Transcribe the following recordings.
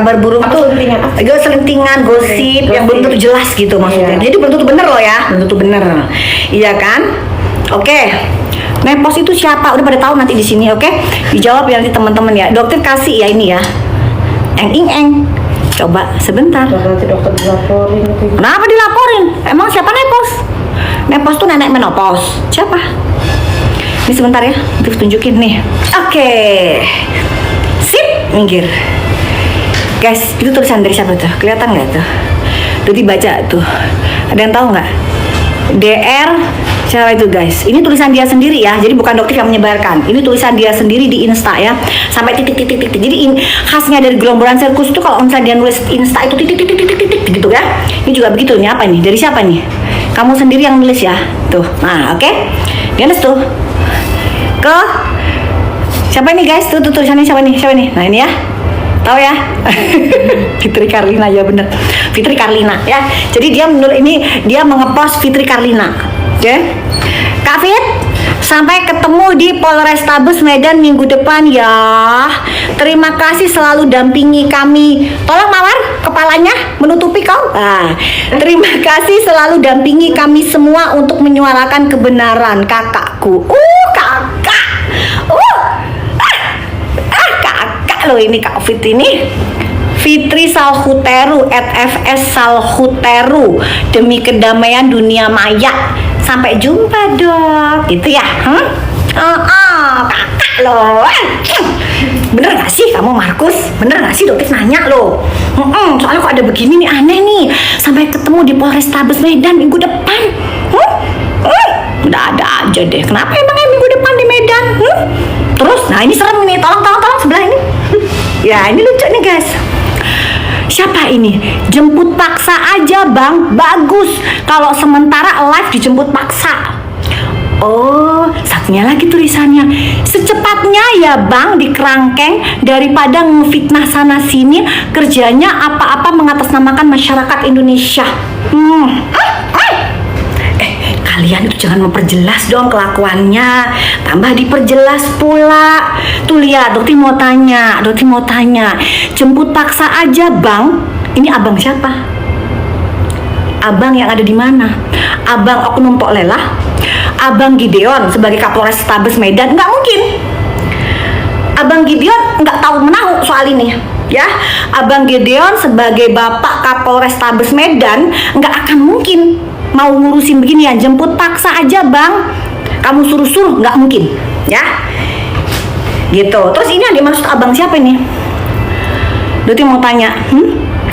Kabar burung tuh selentingan gosip yang belum tentu jelas gitu maksudnya. Jadi belum tentu bener loh ya, belum tentu bener. Iya kan? Oke. Nepos itu siapa? Udah pada tahu nanti di sini, oke? Dijawab ya nanti teman-teman ya. Dokter kasih ya ini ya. Eng. Coba sebentar. Nanti dokter dilaporin. Kenapa dilaporin? Emang siapa Nepos? Nepos tuh nenek menopause. Siapa? Ini sebentar ya, untuk tunjukin nih. Oke. Sip, minggir. Guys, itu tulisan dari siapa tuh? Kelihatan nggak tuh? Udah dibaca tuh. Ada yang tahu nggak? DR siapa itu guys? Ini tulisan dia sendiri ya. Jadi bukan dokter yang menyebarkan. Ini tulisan dia sendiri di Insta ya. Sampai titik. Jadi khasnya dari Gerombolan Sirkus itu kalau misalnya dia nulis Insta itu titik gitu ya. Ini juga begitu. Ini apa nih? Dari siapa nih? Kamu sendiri yang nulis ya. Tuh. Nah, oke. Dia nulis tuh. Ke siapa nih guys? Tuh tulisannya siapa nih? Nah, ini ya. Tahu ya? Fitri Karlina ya bener. Fitri Karlina ya. Jadi dia menurut ini dia mengepost Fitri Karlina. Oke. Kak Fit, sampai ketemu di Polrestabes Medan minggu depan ya. Terima kasih selalu dampingi kami. Tolong Mawar kepalanya menutupi kau. Terima kasih selalu dampingi kami semua untuk menyuarakan kebenaran kakakku. Kakak. Loh ini Kak Fit ini Fitri Salhuteru @fs Salhuteru demi kedamaian dunia maya. Sampai jumpa dok. Gitu ya. Kakak loh. Bener gak sih kamu Markus? Bener gak sih dokter nanya loh? Soalnya kok ada begini nih aneh nih. Sampai ketemu di Polrestabes Medan minggu depan. Udah ada aja deh. Kenapa emangnya minggu depan di Medan? Terus, nah ini serem nih. Tolong sebelah ini. Ya ini lucu nih guys. Siapa ini? Jemput paksa aja bang. Bagus. Kalau sementara live dijemput paksa. Oh, satunya lagi tulisannya. Secepatnya ya bang di kerangkeng daripada ngefitnah sana sini. Kerjanya apa-apa mengatasnamakan masyarakat Indonesia. Kalian itu jangan memperjelas dong kelakuannya. Tambah diperjelas pula. Tuh lihat, Dokti mau tanya. Jemput paksa aja bang. Ini abang siapa? Abang yang ada di mana? Abang Oknum Pok Lela? Abang Gideon sebagai Kapolres Tabes Medan? Nggak mungkin. Abang Gideon nggak tahu menahu soal ini. Ya, Abang Gideon sebagai Bapak Kapolres Tabes Medan nggak akan mungkin mau ngurusin begini ya. Jemput paksa aja bang. Kamu suruh-suruh nggak mungkin. Ya, gitu. Terus ini yang dimaksud abang siapa nih? Doti mau tanya,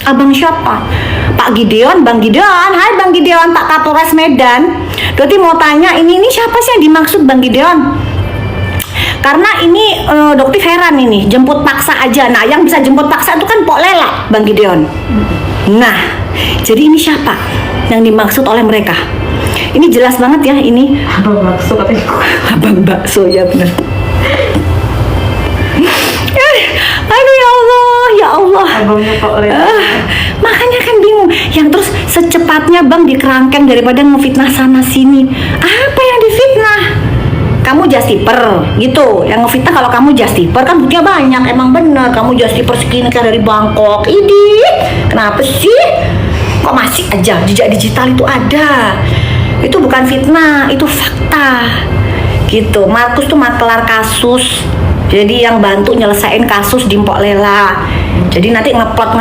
abang siapa? Pak Gideon, Bang Gideon. Hai Bang Gideon, Pak Kapolres Medan. Doti mau tanya, ini siapa sih yang dimaksud Bang Gideon? Karena ini Dokter heran ini, jemput paksa aja. Nah, yang bisa jemput paksa itu kan Pok Lela, Bang Gideon. Nah, jadi ini siapa yang dimaksud oleh mereka? Ini jelas banget ya ini. Abang bakso katanya. Abang bakso ya benar. Aduh ya Allah. Abangnya Pok Lela. Makanya kan bingung. Yang terus secepatnya bang di kerangkeng daripada ngefitnah sana sini. Apa yang difitnah? Kamu justiper gitu. Yang ngefitnah kalau kamu justiper kan buktinya banyak. Emang bener kamu justiper skincare dari Bangkok. Idih, kenapa sih? Kok masih aja jejak digital itu ada? Itu bukan fitnah, itu fakta. Gitu. Markus tuh makelar kasus. Jadi yang bantu nyelesain kasus di Pok Lela. Jadi nanti ngeplot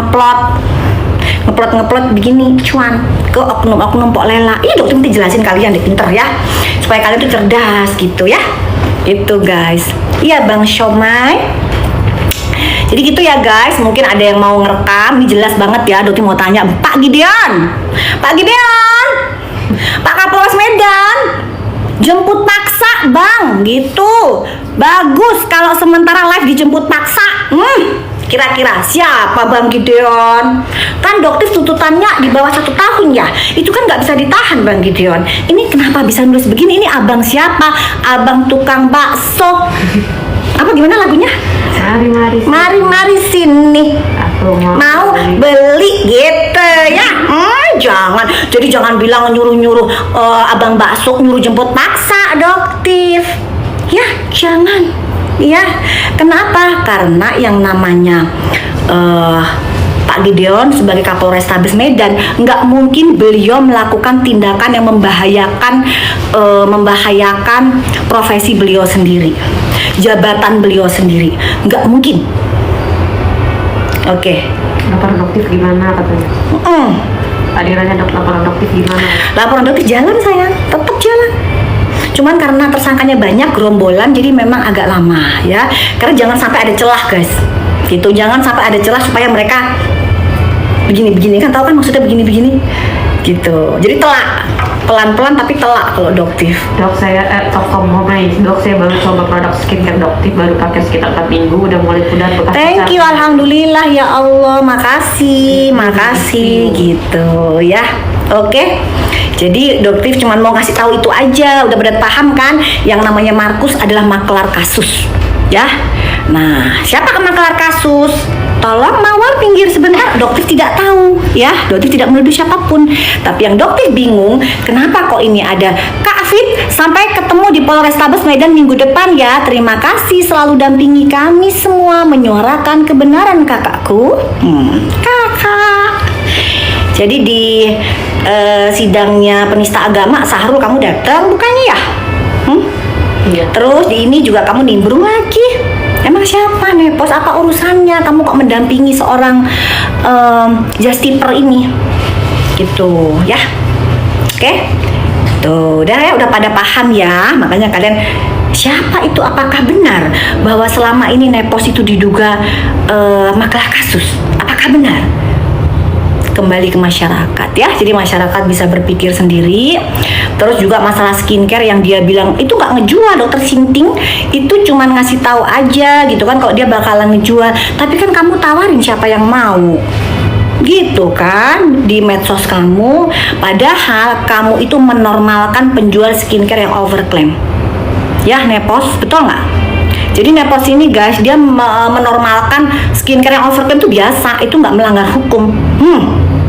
begini cuan ke oknum Pok Lela. Iya dokter nanti jelasin kalian deh pinter ya. Supaya kalian tuh cerdas gitu ya. Itu guys. Iya Bang Syomai. Jadi gitu ya guys, mungkin ada yang mau ngerekam, ini jelas banget ya. Doti mau tanya, Pak Gideon, Pak Kapolres Medan, jemput paksa bang, gitu. Bagus kalau sementara live dijemput paksa. Kira-kira siapa Bang Gideon? Kan dokter tuntutannya di bawah 1 tahun ya. Itu kan nggak bisa ditahan Bang Gideon. Ini kenapa bisa nulis begini? Ini abang siapa? Abang tukang bakso. Apa gimana lagunya? Mari sini. Mau beli gitu ya. Jangan bilang nyuruh abang bakso nyuruh jemput paksa dokter. Ya, jangan. Ya, kenapa? Karena yang namanya Pak Gideon sebagai Kapolrestabes Medan, nggak mungkin beliau melakukan tindakan yang membahayakan profesi beliau sendiri, jabatan beliau sendiri, nggak mungkin. Oke. Laporan adoptif gimana katanya? Hadirannya laporan adoptif gimana? Laporan adoptif jalan sayang, tetap jalan. Cuman karena tersangkanya banyak, gerombolan, jadi memang agak lama ya. Karena jangan sampai ada celah guys, gitu. Jangan sampai ada celah supaya mereka begini-begini, kan tahu kan maksudnya begini-begini, gitu. Jadi telak, pelan-pelan tapi telak kalau adoptif. Dok, saya talk from home nih. Dok, saya baru coba produk skincare adoptif, baru pakai sekitar 4 minggu, udah mulai pudar bekas. Thank you, alhamdulillah ya Allah, makasih, gitu ya. Oke. Jadi adoptif cuma mau kasih tahu itu aja, udah pada paham kan? Yang namanya Markus adalah maklar kasus, ya. Nah, siapa maklar kasus? Tolong Mawar pinggir sebentar, Doktif tidak tahu ya, Doktif tidak menuduh siapapun. Tapi yang Doktif bingung, kenapa kok ini ada Kak Fit sampai ketemu di Polrestabes Medan minggu depan ya. Terima kasih selalu dampingi kami semua menyuarakan kebenaran kakakku. Kakak. Jadi di sidangnya penista agama Sahrul kamu datang bukannya ya? Iya. Terus di ini juga kamu nimbrung lagi. Emang siapa Nepos? Apa urusannya? Kamu kok mendampingi seorang justiper ini? Gitu ya. Oke? Tuh, udah pada paham ya. Makanya kalian, siapa itu? Apakah benar bahwa selama ini Nepos itu diduga maklar kasus? Apakah benar? Kembali ke masyarakat ya, jadi masyarakat bisa berpikir sendiri. Terus juga masalah skincare yang dia bilang itu nggak ngejual, dokter Sinting itu cuman ngasih tahu aja gitu kan kalau dia bakalan ngejual, tapi kan kamu tawarin siapa yang mau gitu kan di medsos kamu, padahal kamu itu menormalkan penjual skincare yang overclaim ya. Nepos, betul nggak? Jadi Nepos ini guys, dia menormalkan skincare yang overclaim itu biasa, itu nggak melanggar hukum.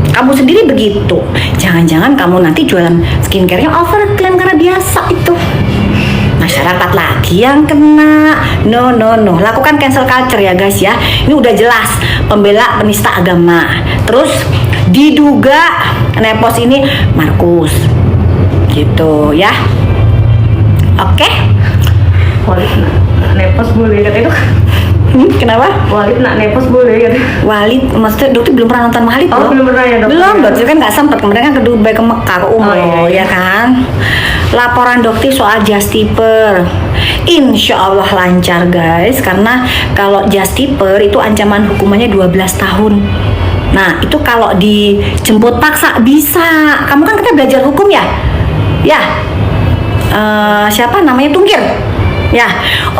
Kamu sendiri begitu. Jangan-jangan kamu nanti jualan skincare yang overclaim karena biasa itu. Masyarakat lagi yang kena. No. Lakukan cancel culture ya guys ya. Ini udah jelas pembela penista agama. Terus diduga Nepos ini Markus. Gitu ya. Oke. Walid Nepos boleh kata itu. Kenapa? Walid nak Nepos boleh kata. Walid, maksudnya Dokter belum pernah nonton Walid Oh, belum pernah ya, Dok? Belum, Dokter kan nggak sempat. Kemarin kan ke Dubai, ke Mekah, ke umroh, Oh, iya. ya kan. Laporan Dokter soal justiper, insya Allah lancar guys. Karena kalau justiper itu ancaman hukumannya 12 tahun. Nah, itu kalau dijemput paksa bisa. Kamu kan kita belajar hukum ya? Ya. Siapa namanya Tungkir? Ya.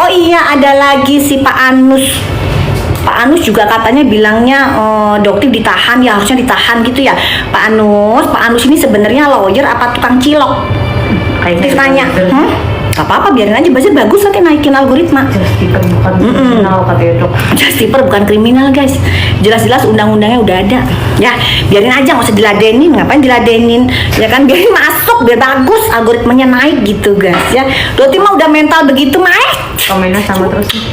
Oh iya, ada lagi si Pak Anus. Pak Anus juga katanya bilangnya Dokter ditahan ya, harusnya ditahan gitu ya. Pak Anus ini sebenarnya lawyer apa tukang cilok? Terus nanya, gak apa-apa biarin aja, bahasa bagus nanti naikin algoritma. Justiper bukan kriminal katanya Dok. Justiper bukan kriminal guys, jelas-jelas undang-undangnya udah ada. Ya biarin aja, nggak usah diladenin. Ngapain diladenin? Ya kan, biarin masuk biar bagus, algoritmanya naik gitu guys ya. Dokter mah udah mental begitu naik. Komennya sama terus nih.